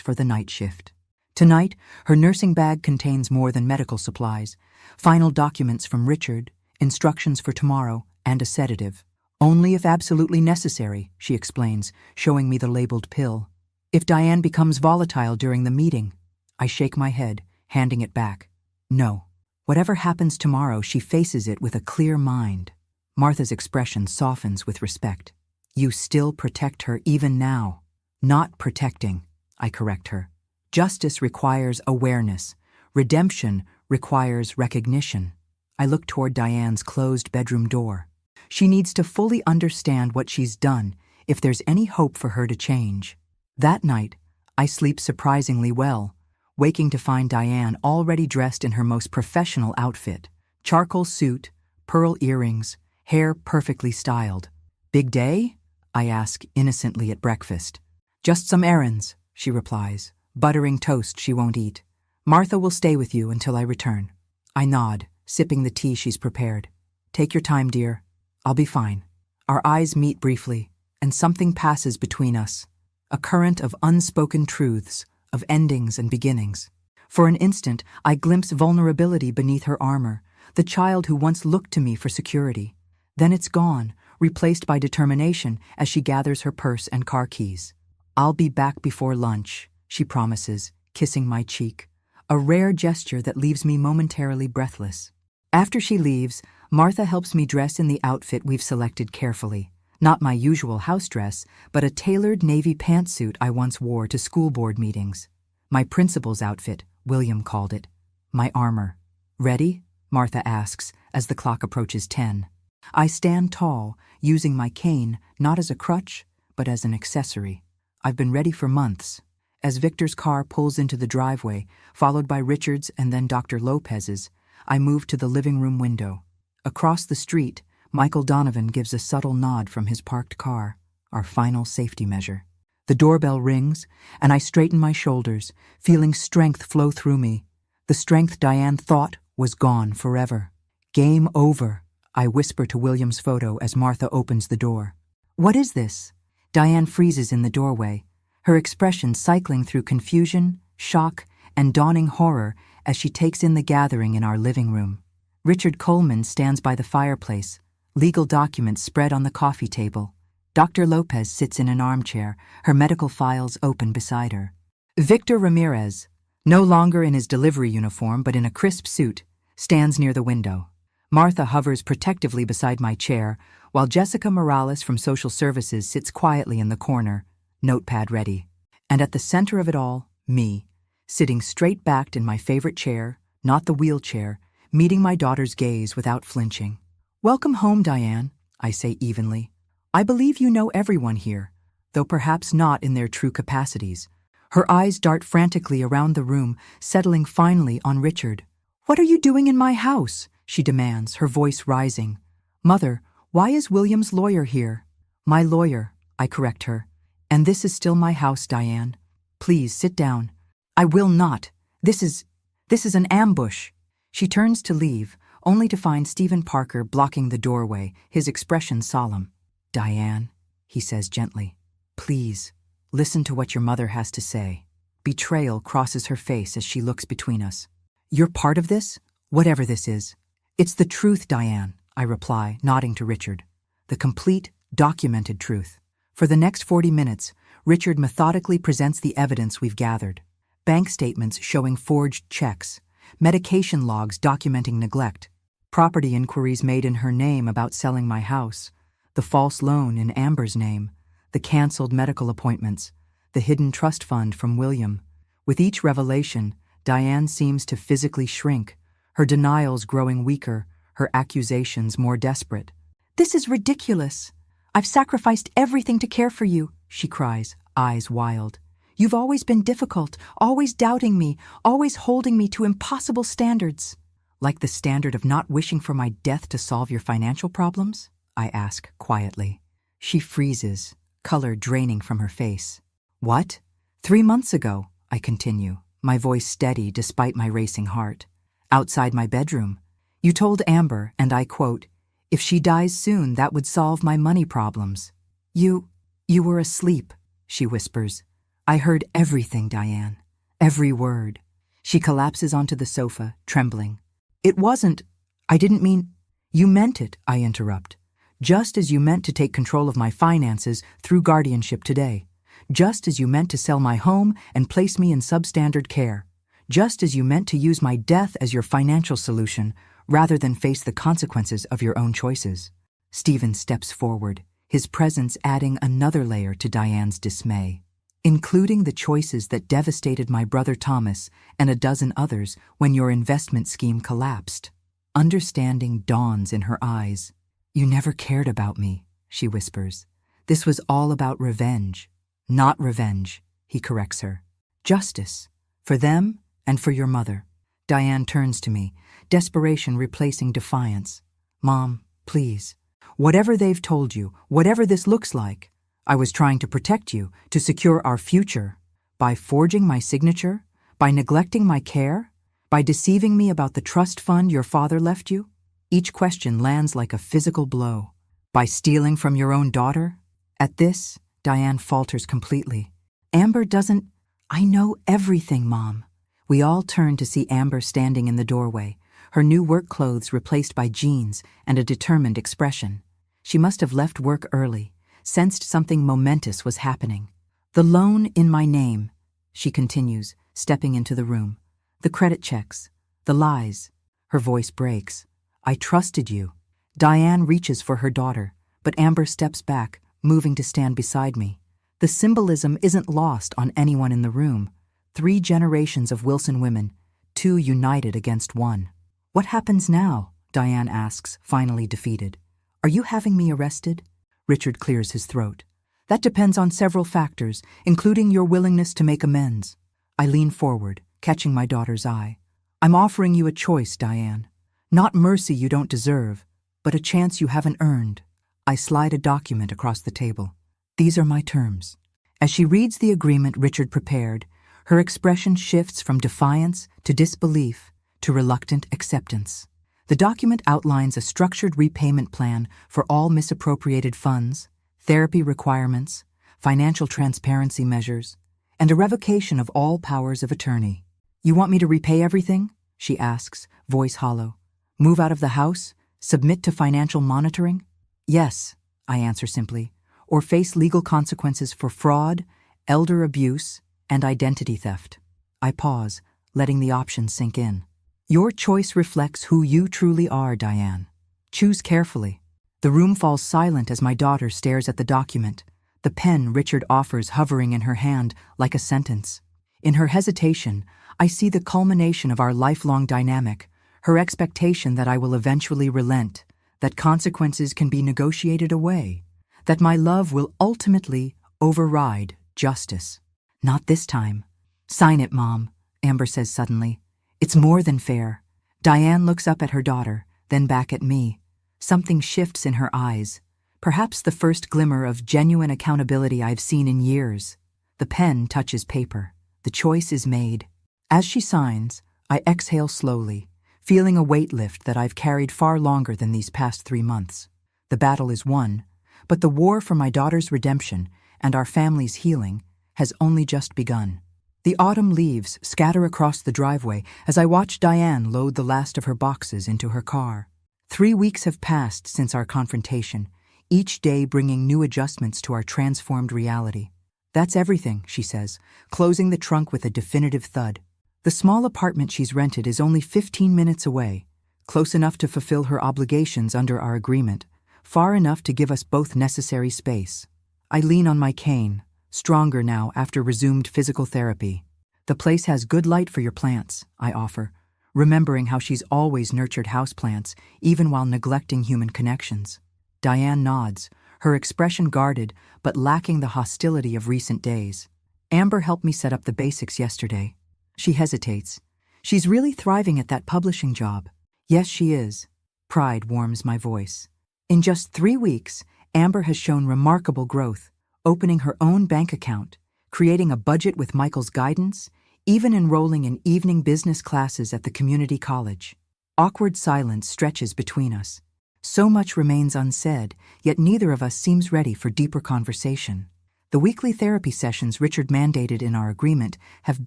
for the night shift. Tonight, her nursing bag contains more than medical supplies, final documents from Richard, instructions for tomorrow, and a sedative. Only if absolutely necessary, she explains, showing me the labeled pill. If Diane becomes volatile during the meeting, I shake my head, handing it back. No. Whatever happens tomorrow, she faces it with a clear mind. Martha's expression softens with respect. You still protect her even now. Not protecting, I correct her. Justice requires awareness. Redemption requires recognition. I look toward Diane's closed bedroom door. She needs to fully understand what she's done if there's any hope for her to change. That night, I sleep surprisingly well, waking to find Diane already dressed in her most professional outfit. Charcoal suit, pearl earrings, hair perfectly styled. Big day? I ask innocently at breakfast. Just some errands, she replies, buttering toast she won't eat. Martha will stay with you until I return. I nod, sipping the tea she's prepared. Take your time, dear. I'll be fine. Our eyes meet briefly, and something passes between us. A current of unspoken truths, of endings and beginnings. For an instant, I glimpse vulnerability beneath her armor, the child who once looked to me for security. Then it's gone, replaced by determination as she gathers her purse and car keys. I'll be back before lunch, she promises, kissing my cheek, a rare gesture that leaves me momentarily breathless. After she leaves, Martha helps me dress in the outfit we've selected carefully. Not my usual house dress, but a tailored navy pantsuit I once wore to school board meetings. My principal's outfit, William called it. My armor. Ready? Martha asks as the clock approaches 10. I stand tall, using my cane not as a crutch, but as an accessory. I've been ready for months. As Victor's car pulls into the driveway, followed by Richard's and then Dr. Lopez's, I move to the living room window. Across the street, Michael Donovan gives a subtle nod from his parked car, our final safety measure. The doorbell rings, and I straighten my shoulders, feeling strength flow through me. The strength Diane thought was gone forever. Game over, I whisper to William's photo as Martha opens the door. What is this? Diane freezes in the doorway, her expression cycling through confusion, shock, and dawning horror as she takes in the gathering in our living room. Richard Coleman stands by the fireplace, legal documents spread on the coffee table. Dr. Lopez sits in an armchair, her medical files open beside her. Victor Ramirez, no longer in his delivery uniform but in a crisp suit, stands near the window. Martha hovers protectively beside my chair, while Jessica Morales from Social Services sits quietly in the corner, notepad ready. And at the center of it all, me, sitting straight-backed in my favorite chair, not the wheelchair, meeting my daughter's gaze without flinching. Welcome home, Diane, I say evenly. I believe you know everyone here, though perhaps not in their true capacities. Her eyes dart frantically around the room, settling finally on Richard. What are you doing in my house? She demands, her voice rising. Mother, why is William's lawyer here? My lawyer, I correct her. And this is still my house, Diane. Please sit down. I will not. This is an ambush. She turns to leave, only to find Stephen Parker blocking the doorway, his expression solemn. Diane, he says gently, please, listen to what your mother has to say. Betrayal crosses her face as she looks between us. You're part of this? Whatever this is. It's the truth, Diane, I reply, nodding to Richard. The complete, documented truth. For the next 40 minutes, Richard methodically presents the evidence we've gathered. Bank statements showing forged checks, medication logs documenting neglect, property inquiries made in her name about selling my house, the false loan in Amber's name, the canceled medical appointments, the hidden trust fund from William. With each revelation, Diane seems to physically shrink, her denials growing weaker, her accusations more desperate. This is ridiculous. I've sacrificed everything to care for you, she cries, eyes wild. You've always been difficult, always doubting me, always holding me to impossible standards. Like the standard of not wishing for my death to solve your financial problems? I ask quietly. She freezes, color draining from her face. What? 3 months ago, I continue, my voice steady despite my racing heart. Outside my bedroom, you told Amber, and I quote, if she dies soon, that would solve my money problems. You were asleep, she whispers. I heard everything, Diane. Every word. She collapses onto the sofa, trembling. It wasn't. I didn't mean. You meant it, I interrupt. Just as you meant to take control of my finances through guardianship today. Just as you meant to sell my home and place me in substandard care. Just as you meant to use my death as your financial solution, rather than face the consequences of your own choices. Stephen steps forward, his presence adding another layer to Diane's dismay, including the choices that devastated my brother Thomas and a dozen others when your investment scheme collapsed. Understanding dawns in her eyes. You never cared about me, she whispers. This was all about revenge. Not revenge, he corrects her. Justice. For them and for your mother. Diane turns to me, desperation replacing defiance. Mom, please. Whatever they've told you, whatever this looks like, I was trying to protect you, to secure our future. By forging my signature? By neglecting my care? By deceiving me about the trust fund your father left you? Each question lands like a physical blow. By stealing from your own daughter? At this, Diane falters completely. Amber doesn't. I know everything, Mom. We all turn to see Amber standing in the doorway, her new work clothes replaced by jeans and a determined expression. She must have left work early, sensed something momentous was happening. The loan in my name, she continues, stepping into the room. The credit checks, the lies. Her voice breaks. I trusted you. Diane reaches for her daughter, but Amber steps back, moving to stand beside me. The symbolism isn't lost on anyone in the room. 3 generations of Wilson women, 2 united against one. What happens now? Diane asks, finally defeated. Are you having me arrested? Richard clears his throat. That depends on several factors, including your willingness to make amends. I lean forward, catching my daughter's eye. I'm offering you a choice, Diane. Not mercy you don't deserve, but a chance you haven't earned. I slide a document across the table. These are my terms. As she reads the agreement Richard prepared, her expression shifts from defiance to disbelief to reluctant acceptance. The document outlines a structured repayment plan for all misappropriated funds, therapy requirements, financial transparency measures, and a revocation of all powers of attorney. You want me to repay everything? She asks, voice hollow. Move out of the house? Submit to financial monitoring? Yes, I answer simply, or face legal consequences for fraud, elder abuse, and identity theft. I pause, letting the options sink in. Your choice reflects who you truly are, Diane. Choose carefully. The room falls silent as my daughter stares at the document, the pen Richard offers hovering in her hand like a sentence. In her hesitation, I see the culmination of our lifelong dynamic, her expectation that I will eventually relent, that consequences can be negotiated away, that my love will ultimately override justice. Not this time. Sign it, Mom, Amber says suddenly. It's more than fair. Diane looks up at her daughter, then back at me. Something shifts in her eyes, perhaps the first glimmer of genuine accountability I've seen in years. The pen touches paper. The choice is made. As she signs, I exhale slowly, feeling a weight lift that I've carried far longer than these past 3 months. The battle is won, but the war for my daughter's redemption and our family's healing has only just begun. The autumn leaves scatter across the driveway as I watch Diane load the last of her boxes into her car. 3 weeks have passed since our confrontation, each day bringing new adjustments to our transformed reality. That's everything, she says, closing the trunk with a definitive thud. The small apartment she's rented is only 15 minutes away, close enough to fulfill her obligations under our agreement, far enough to give us both necessary space. I lean on my cane, stronger now after resumed physical therapy. The place has good light for your plants, I offer, remembering how she's always nurtured houseplants, even while neglecting human connections. Diane nods, her expression guarded but lacking the hostility of recent days. Amber helped me set up the basics yesterday. She hesitates. She's really thriving at that publishing job. Yes, she is. Pride warms my voice. In just 3 weeks, Amber has shown remarkable growth, opening her own bank account, creating a budget with Michael's guidance, even enrolling in evening business classes at the community college. Awkward silence stretches between us. So much remains unsaid, yet neither of us seems ready for deeper conversation. The weekly therapy sessions Richard mandated in our agreement have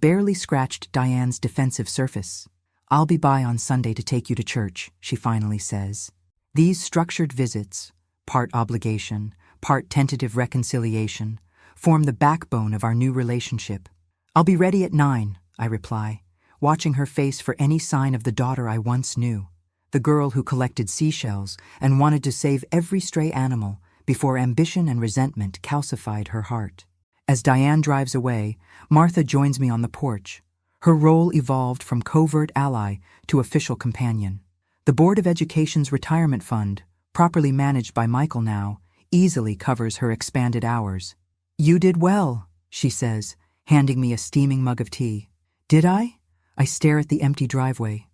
barely scratched Diane's defensive surface. I'll be by on Sunday to take you to church, she finally says. These structured visits, part obligation, part tentative reconciliation, form the backbone of our new relationship. I'll be ready at 9, I reply, watching her face for any sign of the daughter I once knew, the girl who collected seashells and wanted to save every stray animal before ambition and resentment calcified her heart. As Diane drives away, Martha joins me on the porch. Her role evolved from covert ally to official companion. The Board of Education's retirement fund, properly managed by Michael now, easily covers her expanded hours. You did well, she says, handing me a steaming mug of tea. Did I? I stare at the empty driveway.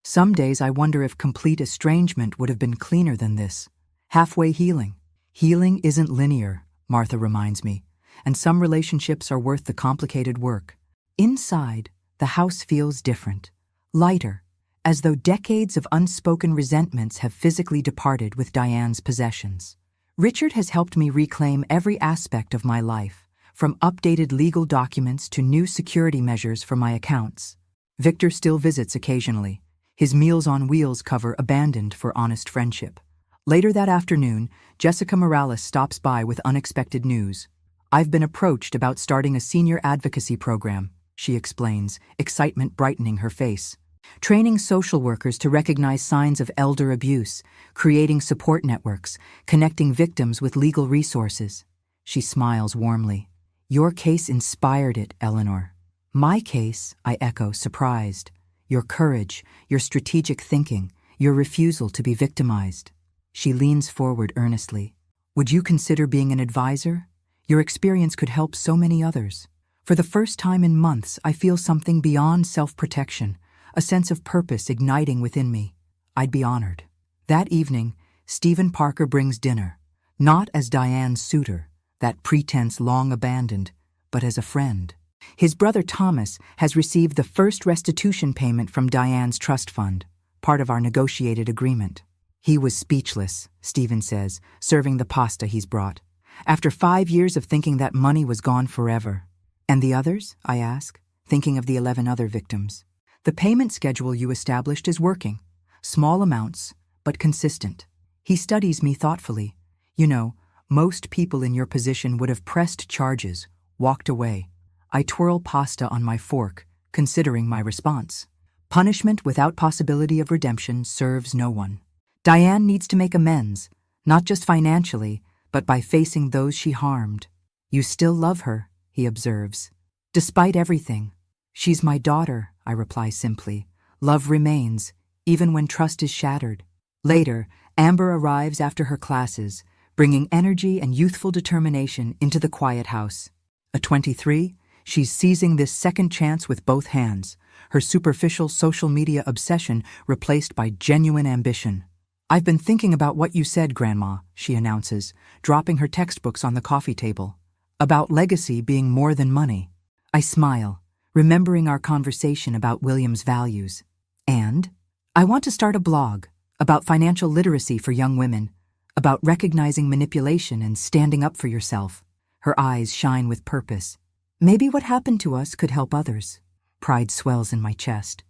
Some days I wonder if complete estrangement would have been cleaner than this. Halfway healing. Healing isn't linear, Martha reminds me, and some relationships are worth the complicated work. Inside, the house feels different, lighter, as though decades of unspoken resentments have physically departed with Diane's possessions. Richard has helped me reclaim every aspect of my life, from updated legal documents to new security measures for my accounts. Victor still visits occasionally. His Meals on Wheels cover abandoned for honest friendship. Later that afternoon, Jessica Morales stops by with unexpected news. I've been approached about starting a senior advocacy program, she explains, excitement brightening her face. Training social workers to recognize signs of elder abuse, creating support networks, connecting victims with legal resources. She smiles warmly. Your case inspired it, Eleanor. My case, I echo, surprised. Your courage, your strategic thinking, your refusal to be victimized. She leans forward earnestly. Would you consider being an advisor? Your experience could help so many others. For the first time in months, I feel something beyond self-protection, a sense of purpose igniting within me. I'd be honored. That evening, Stephen Parker brings dinner, not as Diane's suitor, that pretense long abandoned, but as a friend. His brother Thomas has received the first restitution payment from Diane's trust fund, part of our negotiated agreement. He was speechless, Stephen says, serving the pasta he's brought. After 5 years of thinking that money was gone forever. And the others? I ask, thinking of the 11 other victims. The payment schedule you established is working. Small amounts, but consistent. He studies me thoughtfully. You know, most people in your position would have pressed charges, walked away. I twirl pasta on my fork, considering my response. Punishment without possibility of redemption serves no one. Diane needs to make amends, not just financially, but by facing those she harmed. You still love her, he observes. Despite everything. She's my daughter, I reply simply. Love remains, even when trust is shattered. Later, Amber arrives after her classes, bringing energy and youthful determination into the quiet house. At 23, she's seizing this second chance with both hands, her superficial social media obsession replaced by genuine ambition. "I've been thinking about what you said, Grandma," she announces, dropping her textbooks on the coffee table. "About legacy being more than money." I smile, remembering our conversation about William's values. "And I want to start a blog about financial literacy for young women, about recognizing manipulation and standing up for yourself." Her eyes shine with purpose. "Maybe what happened to us could help others." Pride swells in my chest.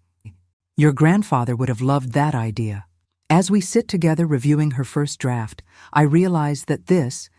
"Your grandfather would have loved that idea." As we sit together reviewing her first draft, I realize that this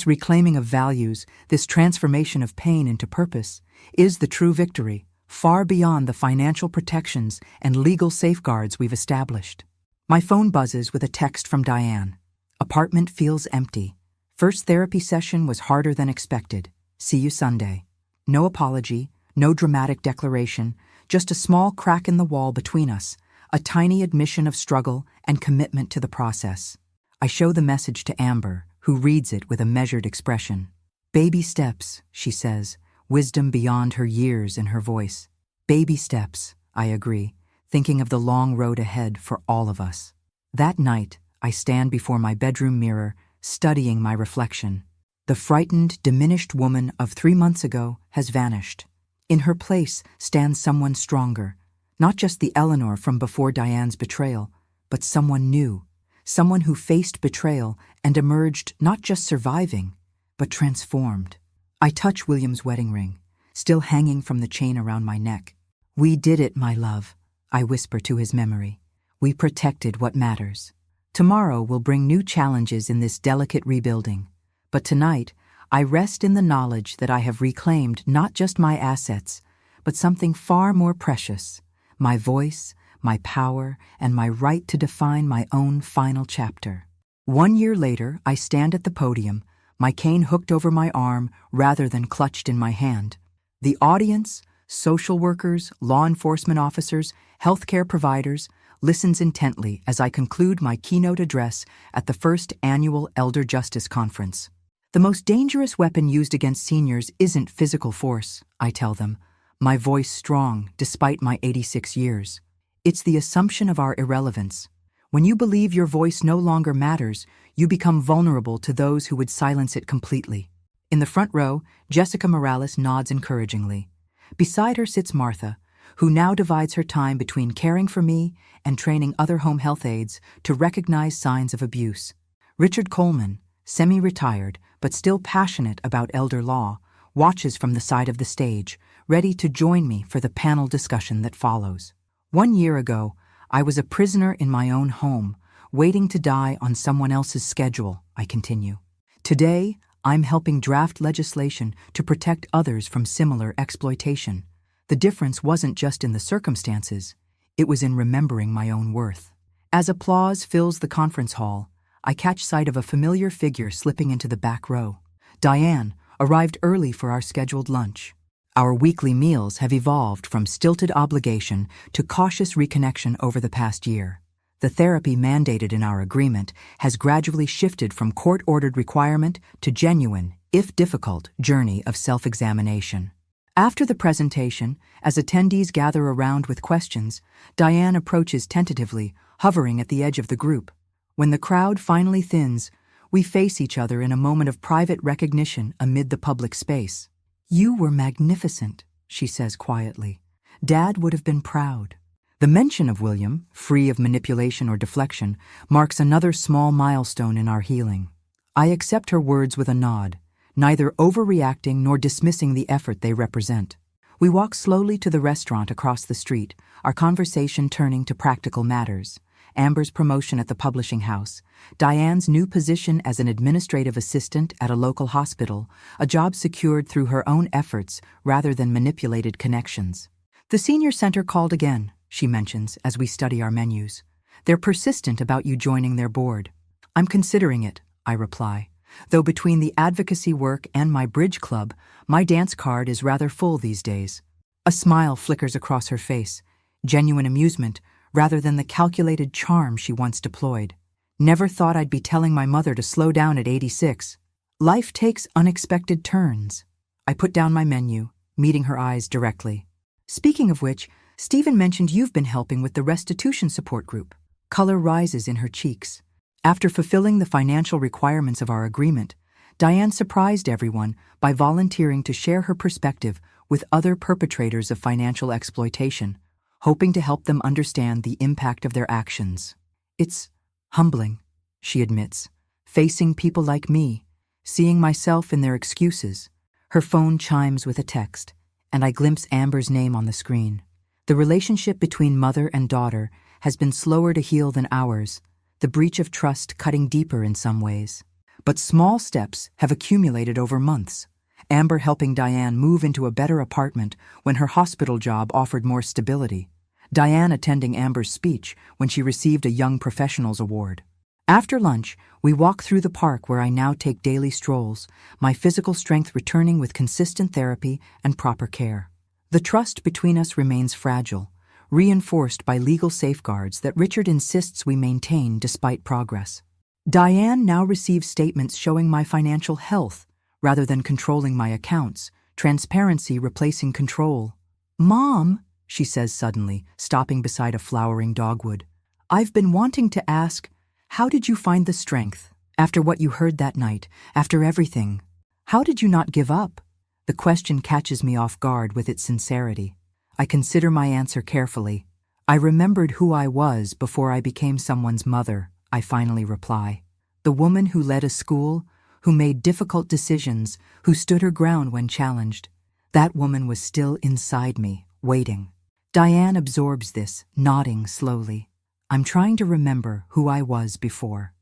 reclaiming of values, this transformation of pain into purpose, is the true victory, far beyond the financial protections and legal safeguards we've established. My phone buzzes with a text from Diane. "Apartment feels empty. First therapy session was harder than expected. See you Sunday." No apology, no dramatic declaration, just a small crack in the wall between us, a tiny admission of struggle and commitment to the process. I show the message to Amber, who reads it with a measured expression. "Baby steps," she says, wisdom beyond her years in her voice. "Baby steps," I agree, thinking of the long road ahead for all of us. That night, I stand before my bedroom mirror, studying my reflection. The frightened, diminished woman of 3 months ago has vanished. In her place stands someone stronger, not just the Eleanor from before Diane's betrayal, but someone new, someone who faced betrayal and emerged not just surviving, but transformed. I touch William's wedding ring, still hanging from the chain around my neck. "We did it, my love," I whisper to his memory. "We protected what matters." Tomorrow will bring new challenges in this delicate rebuilding, but tonight I rest in the knowledge that I have reclaimed not just my assets, but something far more precious: my voice, my power, and my right to define my own final chapter. 1 year later, I stand at the podium, my cane hooked over my arm rather than clutched in my hand. The audience, social workers, law enforcement officers, healthcare providers, listens intently as I conclude my keynote address at the first annual Elder Justice Conference. "The most dangerous weapon used against seniors isn't physical force," I tell them, my voice strong despite my 86 years. "It's the assumption of our irrelevance. When you believe your voice no longer matters, you become vulnerable to those who would silence it completely." In the front row, Jessica Morales nods encouragingly. Beside her sits Martha, who now divides her time between caring for me and training other home health aides to recognize signs of abuse. Richard Coleman, semi-retired but still passionate about elder law, watches from the side of the stage, ready to join me for the panel discussion that follows. 1 year ago, I was a prisoner in my own home, waiting to die on someone else's schedule, I continue. Today, I'm helping draft legislation to protect others from similar exploitation. The difference wasn't just in the circumstances, it was in remembering my own worth. As applause fills the conference hall, I catch sight of a familiar figure slipping into the back row. Diane arrived early for our scheduled lunch. Our weekly meals have evolved from stilted obligation to cautious reconnection over the past year. The therapy mandated in our agreement has gradually shifted from court-ordered requirement to genuine, if difficult, journey of self-examination. After the presentation, as attendees gather around with questions, Diane approaches tentatively, hovering at the edge of the group. When the crowd finally thins, we face each other in a moment of private recognition amid the public space. "You were magnificent," she says quietly. "Dad would have been proud." The mention of William, free of manipulation or deflection, marks another small milestone in our healing. I accept her words with a nod, neither overreacting nor dismissing the effort they represent. We walk slowly to the restaurant across the street, our conversation turning to practical matters. Amber's promotion at the publishing house, Diane's new position as an administrative assistant at a local hospital, a job secured through her own efforts rather than manipulated connections. "The senior center called again," she mentions as we study our menus. "They're persistent about you joining their board." "I'm considering it," I reply, though between the advocacy work and my bridge club, my dance card is rather full these days. A smile flickers across her face, genuine amusement rather than the calculated charm she once deployed. Never thought I'd be telling my mother to slow down at 86. Life takes unexpected turns. I put down my menu, meeting her eyes directly. Speaking of which, Stephen mentioned you've been helping with the restitution support group. Color rises in her cheeks. After fulfilling the financial requirements of our agreement, Diane surprised everyone by volunteering to share her perspective with other perpetrators of financial exploitation, hoping to help them understand the impact of their actions. It's humbling, she admits, facing people like me, seeing myself in their excuses. Her phone chimes with a text, and I glimpse Amber's name on the screen. The relationship between mother and daughter has been slower to heal than ours, the breach of trust cutting deeper in some ways. But small steps have accumulated over months. Amber helping Diane move into a better apartment when her hospital job offered more stability. Diane attending Amber's speech when she received a Young Professionals Award. After lunch, we walk through the park where I now take daily strolls, my physical strength returning with consistent therapy and proper care. The trust between us remains fragile, reinforced by legal safeguards that Richard insists we maintain despite progress. Diane now receives statements showing my financial health rather than controlling my accounts, transparency replacing control. "Mom," she says suddenly, stopping beside a flowering dogwood, "I've been wanting to ask, how did you find the strength? After what you heard that night, after everything, how did you not give up?" The question catches me off guard with its sincerity. I consider my answer carefully. "I remembered who I was before I became someone's mother," I finally reply. The woman who led a school, who made difficult decisions, who stood her ground when challenged. That woman was still inside me, waiting. Diane absorbs this, nodding slowly. I'm trying to remember who I was before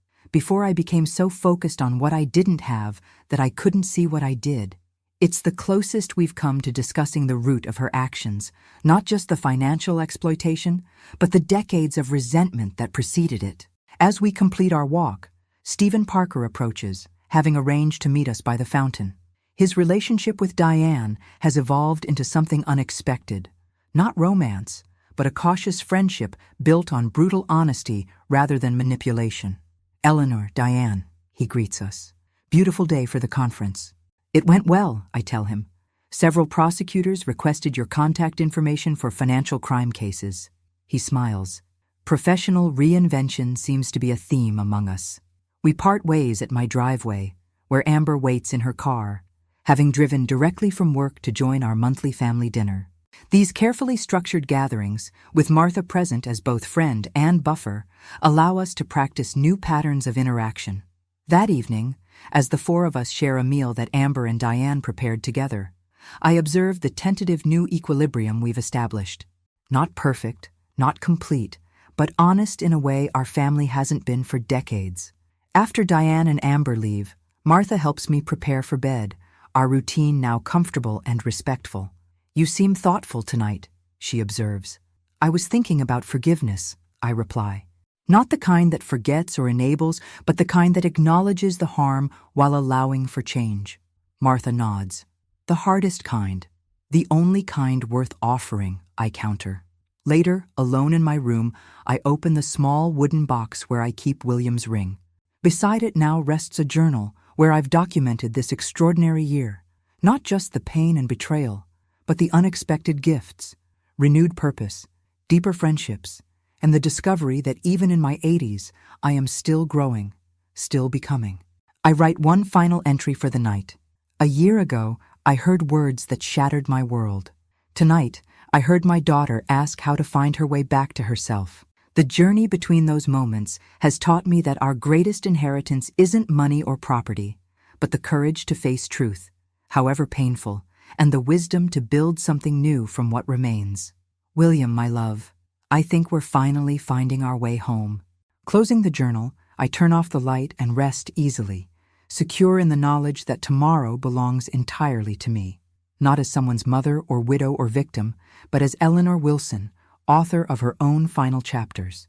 I became so focused on what I didn't have that I couldn't see what I did. It's the closest we've come to discussing the root of her actions, not just the financial exploitation, but the decades of resentment that preceded it. As we complete our walk, Stephen Parker approaches, having arranged to meet us by the fountain. His relationship with Diane has evolved into something unexpected. Not romance, but a cautious friendship built on brutal honesty rather than manipulation. "Eleanor, Diane," he greets us. "Beautiful day for the conference." "It went well," I tell him. "Several prosecutors requested your contact information for financial crime cases." He smiles. Professional reinvention seems to be a theme among us. We part ways at my driveway, where Amber waits in her car, having driven directly from work to join our monthly family dinner. These carefully structured gatherings, with Martha present as both friend and buffer, allow us to practice new patterns of interaction. That evening, as the four of us share a meal that Amber and Diane prepared together, I observe the tentative new equilibrium we've established. Not perfect, not complete, but honest in a way our family hasn't been for decades. After Diane and Amber leave, Martha helps me prepare for bed, our routine now comfortable and respectful. "You seem thoughtful tonight," she observes. "I was thinking about forgiveness," I reply. "Not the kind that forgets or enables, but the kind that acknowledges the harm while allowing for change." Martha nods. "The hardest kind. The only kind worth offering," I counter. Later, alone in my room, I open the small wooden box where I keep William's ring. Beside it now rests a journal where I've documented this extraordinary year. Not just the pain and betrayal, but the unexpected gifts, renewed purpose, deeper friendships, and the discovery that even in my 80s, I am still growing, still becoming. I write one final entry for the night. "A year ago, I heard words that shattered my world. Tonight, I heard my daughter ask how to find her way back to herself. The journey between those moments has taught me that our greatest inheritance isn't money or property, but the courage to face truth, however painful, and the wisdom to build something new from what remains. William, my love, I think we're finally finding our way home." Closing the journal, I turn off the light and rest easily, secure in the knowledge that tomorrow belongs entirely to me. Not as someone's mother or widow or victim, but as Eleanor Wilson, author of her own final chapters.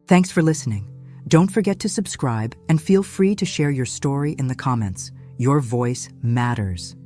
Thanks for listening. Don't forget to subscribe and feel free to share your story in the comments. Your voice matters.